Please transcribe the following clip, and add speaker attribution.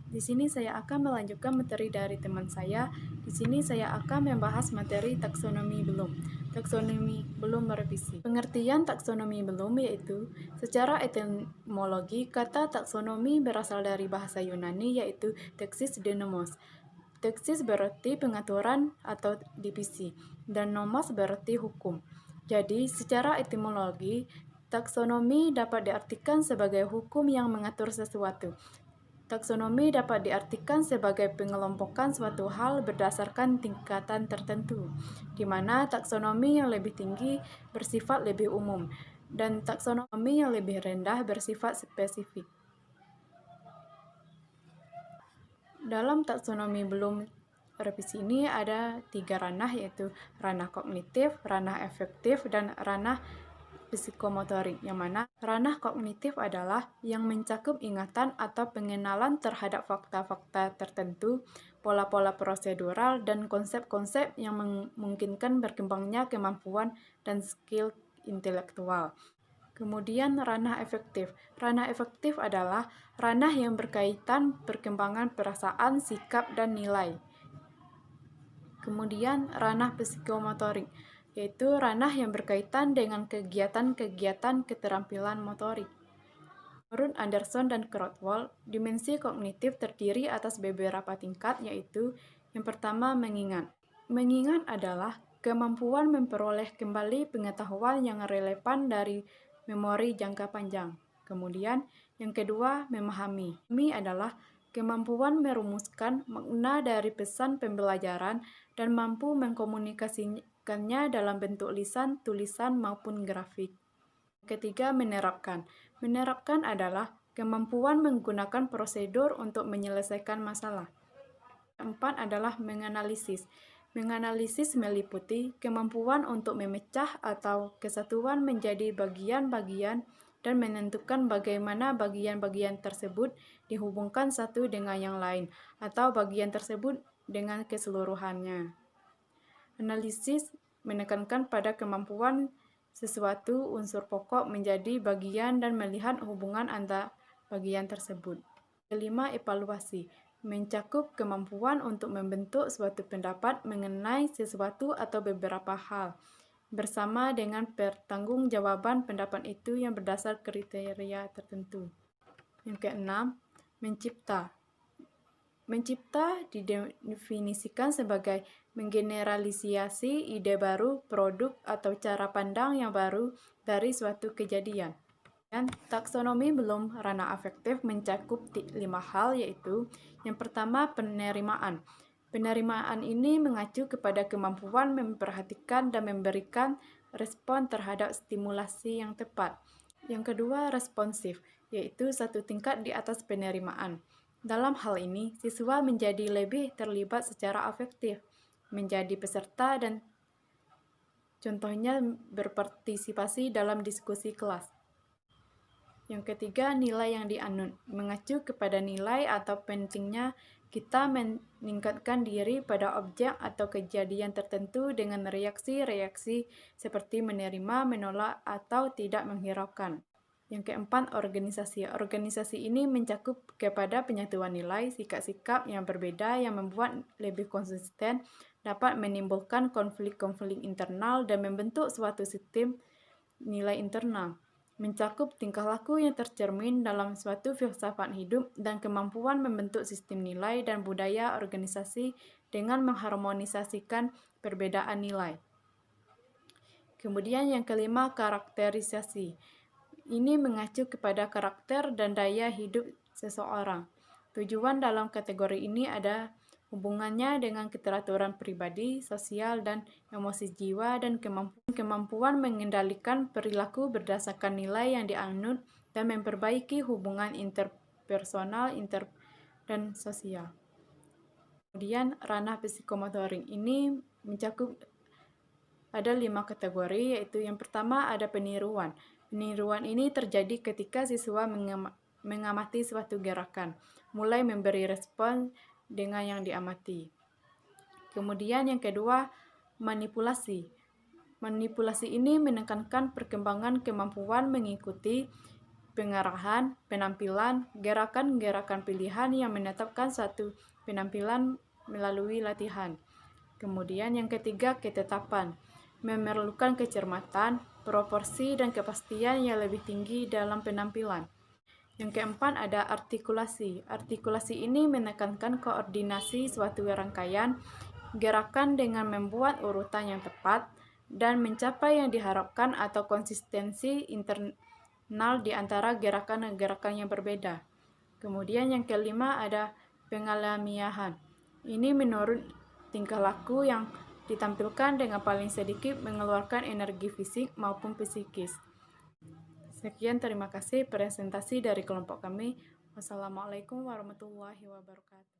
Speaker 1: Di sini saya akan melanjutkan materi dari teman saya. Di sini saya akan membahas materi taksonomi belum. Taksonomi belum merevisi. Pengertian taksonomi belum yaitu, secara etimologi, kata taksonomi berasal dari bahasa Yunani yaitu taxis de nomos. Taxis berarti pengaturan atau divisi, dan nomos berarti hukum. Jadi, secara etimologi, taksonomi dapat diartikan sebagai hukum yang mengatur sesuatu. Taksonomi dapat diartikan sebagai pengelompokan suatu hal berdasarkan tingkatan tertentu, di mana taksonomi yang lebih tinggi bersifat lebih umum, dan taksonomi yang lebih rendah bersifat spesifik. Dalam taksonomi belum revisi ini ada 3 ranah, yaitu ranah kognitif, ranah efektif, dan ranah psikomotorik, yang mana ranah kognitif adalah yang mencakup ingatan atau pengenalan terhadap fakta-fakta tertentu, pola-pola prosedural, dan konsep-konsep yang memungkinkan berkembangnya kemampuan dan skill intelektual. Kemudian ranah efektif. Ranah efektif adalah ranah yang berkaitan perkembangan perasaan, sikap, dan nilai. Kemudian ranah psikomotorik, yaitu ranah yang berkaitan dengan kegiatan-kegiatan keterampilan motorik. Menurut Anderson dan Krathwohl, dimensi kognitif terdiri atas beberapa tingkat, yaitu yang pertama, mengingat. Mengingat adalah kemampuan memperoleh kembali pengetahuan yang relevan dari memori jangka panjang. Kemudian, yang kedua, memahami. Memahami adalah kemampuan merumuskan makna dari pesan pembelajaran dan mampu mengkomunikasikannya dalam bentuk lisan, tulisan, maupun grafik. Ketiga, menerapkan. Menerapkan adalah kemampuan menggunakan prosedur untuk menyelesaikan masalah. Keempat adalah menganalisis. Menganalisis meliputi kemampuan untuk memecah atau kesatuan menjadi bagian-bagian dan menentukan bagaimana bagian-bagian tersebut dihubungkan satu dengan yang lain, atau bagian tersebut dengan keseluruhannya. Analisis menekankan pada kemampuan sesuatu unsur pokok menjadi bagian dan melihat hubungan antara bagian tersebut. Kelima, evaluasi. Mencakup kemampuan untuk membentuk suatu pendapat mengenai sesuatu atau beberapa hal, bersama dengan pertanggungjawaban pendapat itu yang berdasar kriteria tertentu. Yang keenam, mencipta. Mencipta didefinisikan sebagai menggeneralisasi ide baru, produk, atau cara pandang yang baru dari suatu kejadian. Dan taksonomi belum ranah afektif mencakup 5 hal, yaitu yang pertama, penerimaan. Penerimaan ini mengacu kepada kemampuan memperhatikan dan memberikan respon terhadap stimulasi yang tepat. Yang kedua, responsif, yaitu satu tingkat di atas penerimaan. Dalam hal ini, siswa menjadi lebih terlibat secara afektif, menjadi peserta dan contohnya berpartisipasi dalam diskusi kelas. Yang ketiga, nilai yang dianut, mengacu kepada nilai atau pentingnya kita meningkatkan diri pada objek atau kejadian tertentu dengan reaksi-reaksi seperti menerima, menolak, atau tidak menghiraukan. Yang keempat, organisasi. Organisasi ini mencakup kepada penyatuan nilai, sikap-sikap yang berbeda yang membuat lebih konsisten, dapat menimbulkan konflik-konflik internal dan membentuk suatu sistem nilai internal. Mencakup tingkah laku yang tercermin dalam suatu filsafat hidup dan kemampuan membentuk sistem nilai dan budaya organisasi dengan mengharmonisasikan perbedaan nilai. Kemudian yang kelima, karakterisasi. Ini mengacu kepada karakter dan daya hidup seseorang. Tujuan dalam kategori ini ada hubungannya dengan keteraturan pribadi, sosial, dan emosi jiwa, dan kemampuan mengendalikan perilaku berdasarkan nilai yang dianut dan memperbaiki hubungan interpersonal dan sosial. Kemudian ranah psikomotorik ini mencakup ada 5 kategori, yaitu yang pertama ada peniruan. Peniruan ini terjadi ketika siswa mengamati suatu gerakan, mulai memberi respon dengan yang diamati. Kemudian yang kedua, manipulasi. Manipulasi ini menekankan perkembangan kemampuan mengikuti pengarahan, penampilan, gerakan-gerakan pilihan yang menetapkan satu penampilan melalui latihan. Kemudian yang ketiga, ketetapan. Memerlukan kecermatan, proporsi, dan kepastian yang lebih tinggi dalam penampilan. Yang keempat ada artikulasi. Artikulasi ini menekankan koordinasi suatu rangkaian gerakan dengan membuat urutan yang tepat dan mencapai yang diharapkan atau konsistensi internal di antara gerakan-gerakan yang berbeda. Kemudian yang kelima ada pengalamiahan. Ini menurut tingkah laku yang ditampilkan dengan paling sedikit mengeluarkan energi fisik maupun psikis. Sekian, terima kasih presentasi dari kelompok kami. Wassalamualaikum warahmatullahi wabarakatuh.